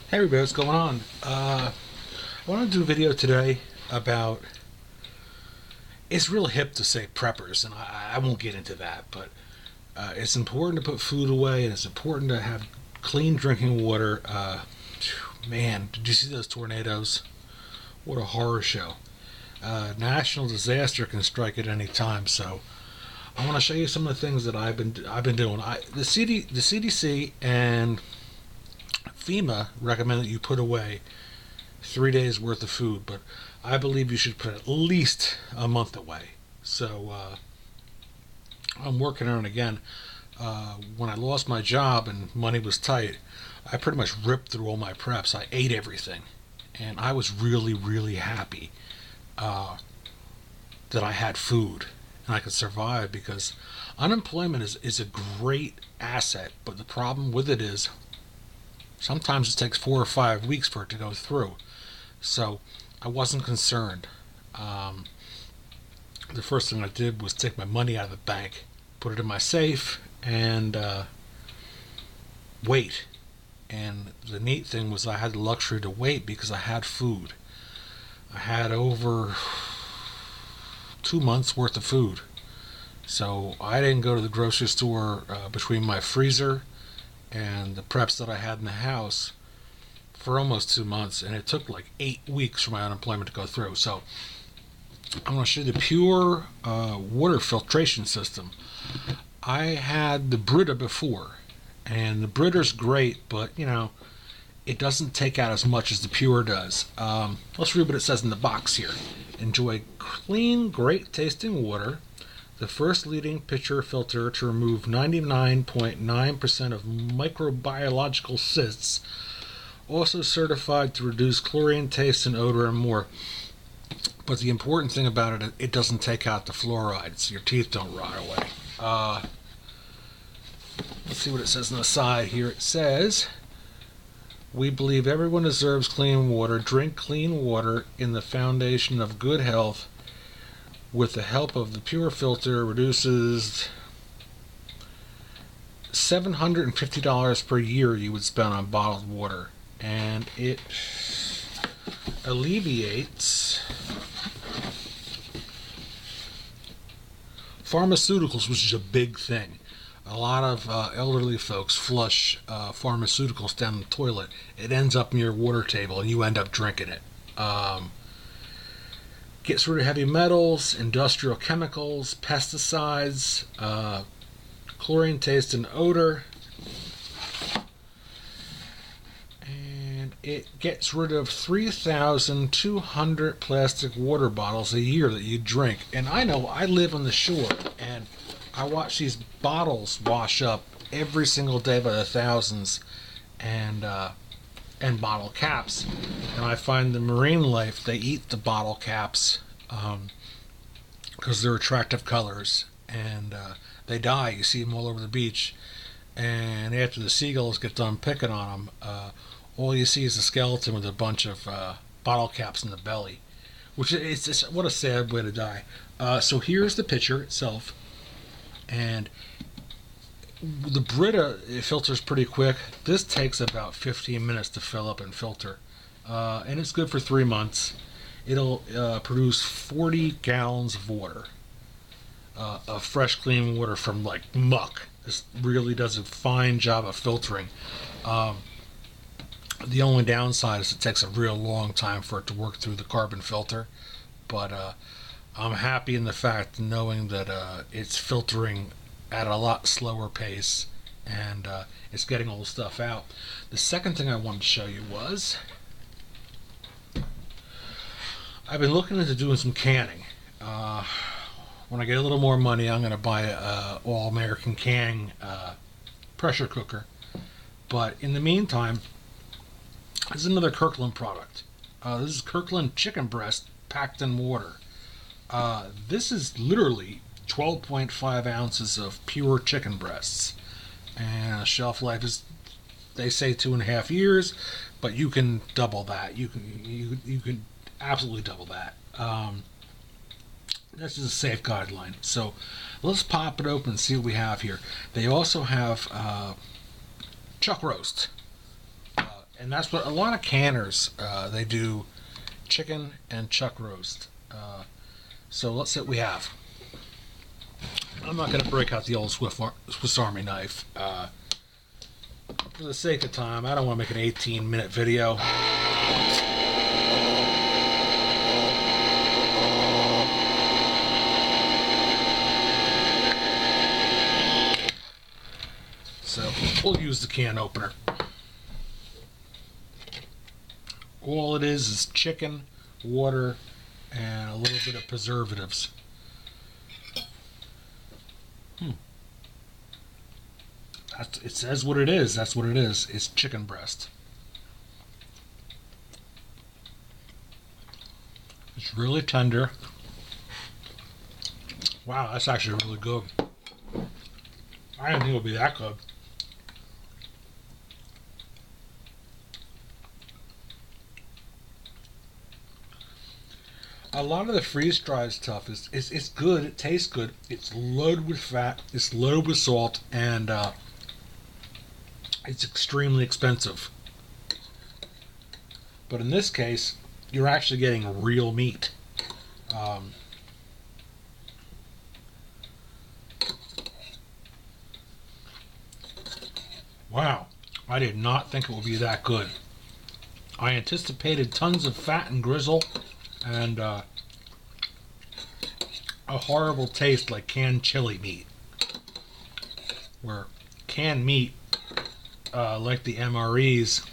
Hey everybody, what's going on? I want to do a video today about. It's real hip to say preppers, and I won't get into that, but it's important to put food away, and it's important to have clean drinking water. Man, did you see those tornadoes? What a horror show! National disaster can strike at any time, so I want to show you some of the things that I've been doing. The CDC and FEMA recommend that you put away 3 days worth of food, but I believe you should put at least a month away. So I'm working on it again. When I lost my job and money was tight, I pretty much ripped through all my preps. I ate everything, and I was really, really happy that I had food and I could survive because unemployment is a great asset, but the problem with it is sometimes it takes 4 or 5 weeks for it to go through. So I wasn't concerned. The first thing I did was take my money out of the bank, put it in my safe, and wait. And the neat thing was I had the luxury to wait because I had food. I had over 2 months worth of food. So I didn't go to the grocery store between my freezer and the preps that I had in the house for almost 2 months, and it took like 8 weeks for my unemployment to go through. So I'm going to show you the pure water filtration system. I had the Brita before, and the Brita's great, but it doesn't take out as much as the Pure does. Let's read what it says in the box here. Enjoy clean, great tasting water. The first leading pitcher filter to remove 99.9% of microbiological cysts. Also certified to reduce chlorine, taste, and odor, and more. But the important thing about it, it doesn't take out the fluoride, so your teeth don't rot away. Let's see what it says on the side here. It says, we believe everyone deserves clean water. Drink clean water in the foundation of good health. With the help of the Pure filter, reduces $750 per year you would spend on bottled water. And it alleviates pharmaceuticals, which is a big thing. A lot of elderly folks flush pharmaceuticals down the toilet. It ends up in your water table, and you end up drinking it. Gets rid of heavy metals, industrial chemicals, pesticides, chlorine, taste, and odor. And it gets rid of 3,200 plastic water bottles a year that you drink. And I know I live on the shore, and I watch these bottles wash up every single day by the thousands, and bottle caps. And I find the marine life, they eat the bottle caps because they're attractive colors, and they die. You see them all over the beach, and after the seagulls get done picking on them, all you see is a skeleton with a bunch of bottle caps in the belly, which is just, what a sad way to die. So here's the pitcher itself, and the Brita, it filters pretty quick. This takes about 15 minutes to fill up and filter. And it's good for 3 months. It'll produce 40 gallons of water. Of fresh, clean water from like muck. This really does a fine job of filtering. The only downside is it takes a real long time for it to work through the carbon filter. But I'm happy in the fact knowing that it's filtering at a lot slower pace, and it's getting all the stuff out. The second thing I wanted to show you was I've been looking into doing some canning. When I get a little more money, I'm going to buy a All-American Canning pressure cooker. But in the meantime, this is another Kirkland product. This is Kirkland chicken breast packed in water. This is literally 12.5 ounces of pure chicken breasts, and shelf life is, they say, 2.5 years, but you can double that. You can absolutely double that. This is a safe guideline. So let's pop it open and see what we have here. They also have chuck roast, And that's what a lot of canners they do, chicken and chuck roast. So let's see what we have. I'm not going to break out the old Swiss Army knife. For the sake of time, I don't want to make an 18-minute video. So we'll use the can opener. All it is chicken, water, and a little bit of preservatives. It says what it is. That's what it is. It's chicken breast. It's really tender. Wow, that's actually really good. I didn't think it would be that good. A lot of the freeze-dried stuff is good. It tastes good. It's loaded with fat. It's loaded with salt, and it's extremely expensive. But in this case, you're actually getting real meat. Wow, I did not think it would be that good. I anticipated tons of fat and grizzle, and a horrible taste like canned chili meat. Where canned meat, like the MREs,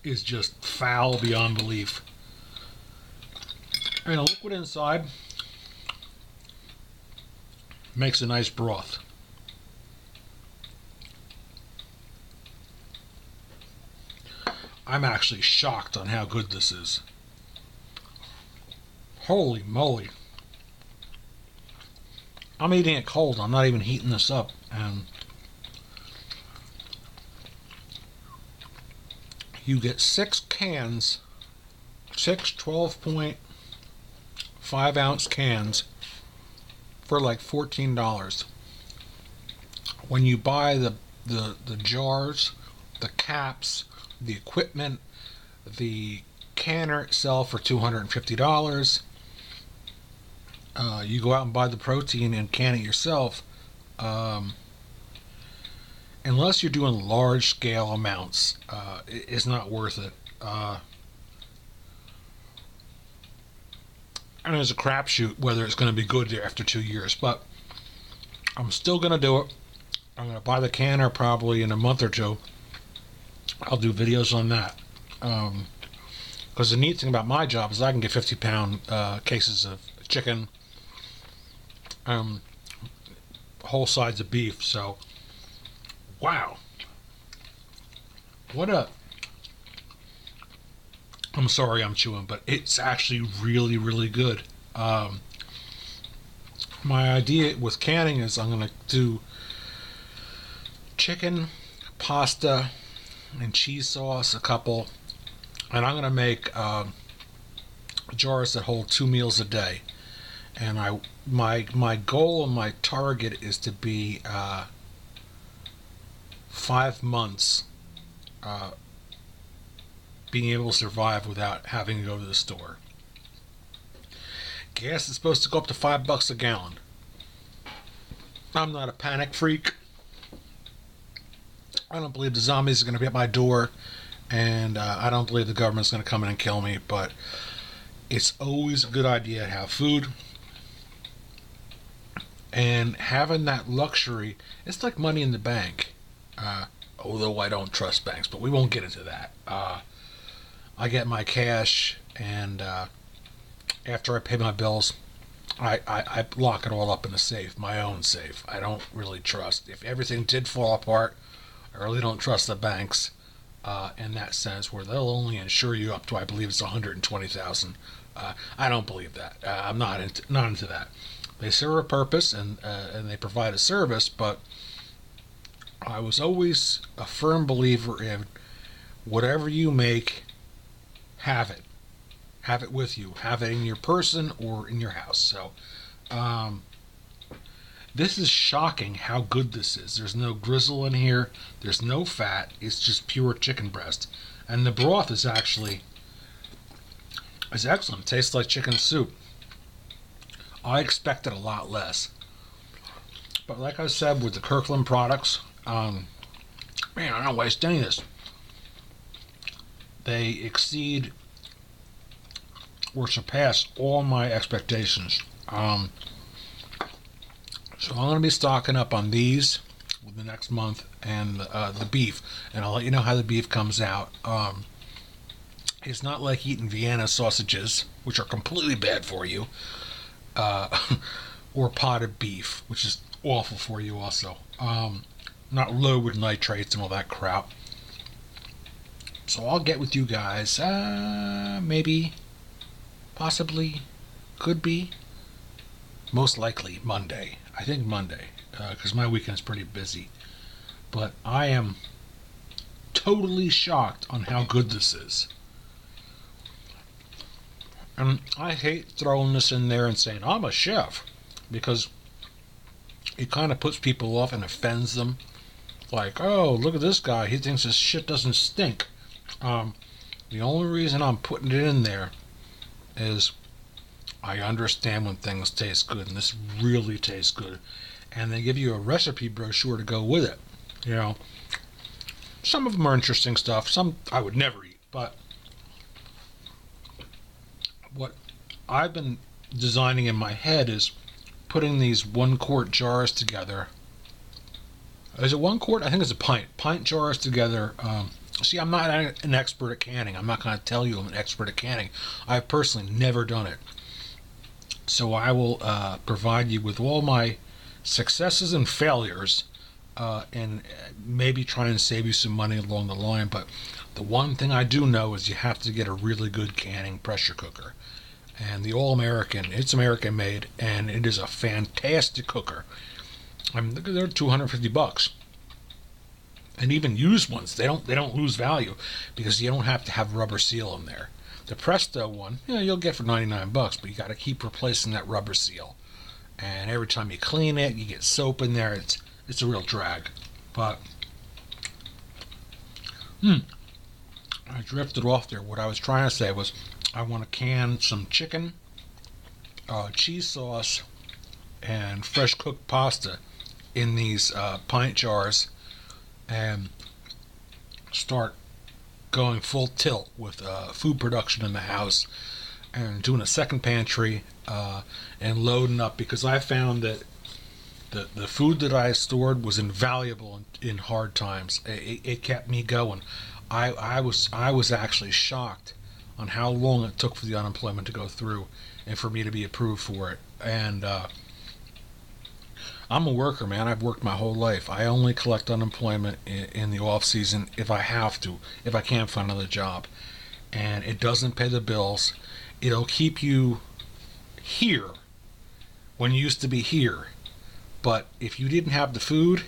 is just foul beyond belief. And a liquid inside makes a nice broth. I'm actually shocked on how good this is. Holy moly. I'm eating it cold. I'm not even heating this up. And you get 6 cans, 6 12.5 ounce cans for like $14. When you buy the jars, the caps, the equipment, the canner itself for $250. You go out and buy the protein and can it yourself. Unless you're doing large scale amounts, it's not worth it. And there's a crapshoot whether it's going to be good there after 2 years, but I'm still going to do it. I'm going to buy the canner probably in a month or two. I'll do videos on that. Because the neat thing about my job is I can get 50-pound cases of chicken, whole sides of beef. So, wow. I'm sorry I'm chewing, but it's actually really, really good. My idea with canning is I'm going to do chicken, pasta, and cheese sauce, a couple, and I'm going to make jars that hold 2 meals a day. And my goal and my target is to be 5 months being able to survive without having to go to the store. Gas is supposed to go up to $5 a gallon. I'm not a panic freak. I don't believe the zombies are going to be at my door, and I don't believe the government's going to come in and kill me, but it's always a good idea to have food. And having that luxury, it's like money in the bank. Although I don't trust banks, but we won't get into that. I get my cash, and after I pay my bills, I lock it all up in a safe, my own safe. I don't really trust. If everything did fall apart, I really don't trust the banks in that sense, where they'll only insure you up to, I believe it's $120,000. I don't believe that. I'm not into that. They serve a purpose, and they provide a service, but I was always a firm believer in whatever you make, have it. Have it with you. Have it in your person or in your house. So, This is shocking how good this is. There's no grizzle in here. There's no fat. It's just pure chicken breast. And the broth is excellent. It tastes like chicken soup. I expected a lot less. But like I said, with the Kirkland products, man, I don't waste any of this. They exceed or surpass all my expectations. So I'm going to be stocking up on these with the next month and the beef. And I'll let you know how the beef comes out. It's not like eating Vienna sausages, which are completely bad for you, or potted beef, which is awful for you also. Not low with nitrates and all that crap. So I'll get with you guys, maybe, possibly, could be, most likely Monday. I think Monday, because my weekend's pretty busy. But I am totally shocked on how good this is. And I hate throwing this in there and saying, I'm a chef, because it kind of puts people off and offends them. Like, oh, look at this guy. He thinks his shit doesn't stink. The only reason I'm putting it in there is I understand when things taste good, and this really tastes good. And they give you a recipe brochure to go with it. You know, some of them are interesting stuff. Some I would never eat. But what I've been designing in my head is putting these 1 quart jars together. Is it 1 quart? I think it's a pint. Pint jars together. See, I'm not an expert at canning. I'm not going to tell you I'm an expert at canning. I've personally never done it. So I will provide you with all my successes and failures, and maybe try and save you some money along the line. But the one thing I do know is you have to get a really good canning pressure cooker. And the All-American, it's American made, and it is a fantastic cooker. I mean, they're $250. And even used ones, they don't lose value because you don't have to have rubber seal in there. The Presto one, you'll get for $99, but you got to keep replacing that rubber seal. And every time you clean it, you get soap in there. It's a real drag. But I drifted off there. What I was trying to say was I want to can some chicken, cheese sauce, and fresh cooked pasta in these pint jars, and start going full tilt with food production in the house, and doing a second pantry, and loading up, because I found that the food that I stored was invaluable in hard times. It kept me going. I was actually shocked on how long it took for the unemployment to go through and for me to be approved for it. And I'm a worker, man. I've worked my whole life. I only collect unemployment in the off season if I have to, if I can't find another job. And it doesn't pay the bills. It'll keep you here when you used to be here. But if you didn't have the food,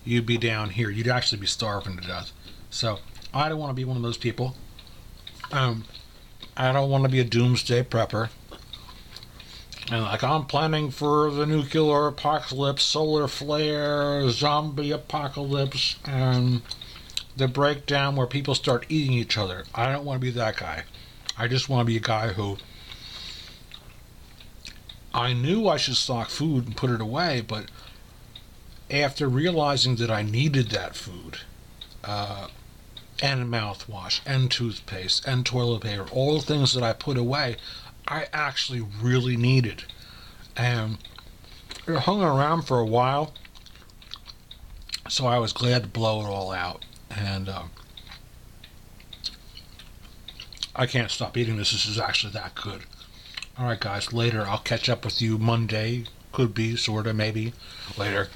you'd be down here. You'd actually be starving to death. So I don't want to be one of those people. I don't want to be a doomsday prepper. And like, I'm planning for the nuclear apocalypse, solar flare, zombie apocalypse, and the breakdown where people start eating each other. I don't want to be that guy. I just want to be a guy who, I knew I should stock food and put it away, but after realizing that I needed that food, and mouthwash, and toothpaste, and toilet paper, all the things that I put away, I actually really needed. And it hung around for a while, so I was glad to blow it all out. And I can't stop eating this. This is actually that good. Alright guys, later. I'll catch up with you Monday. Could be, sorta, maybe. Later.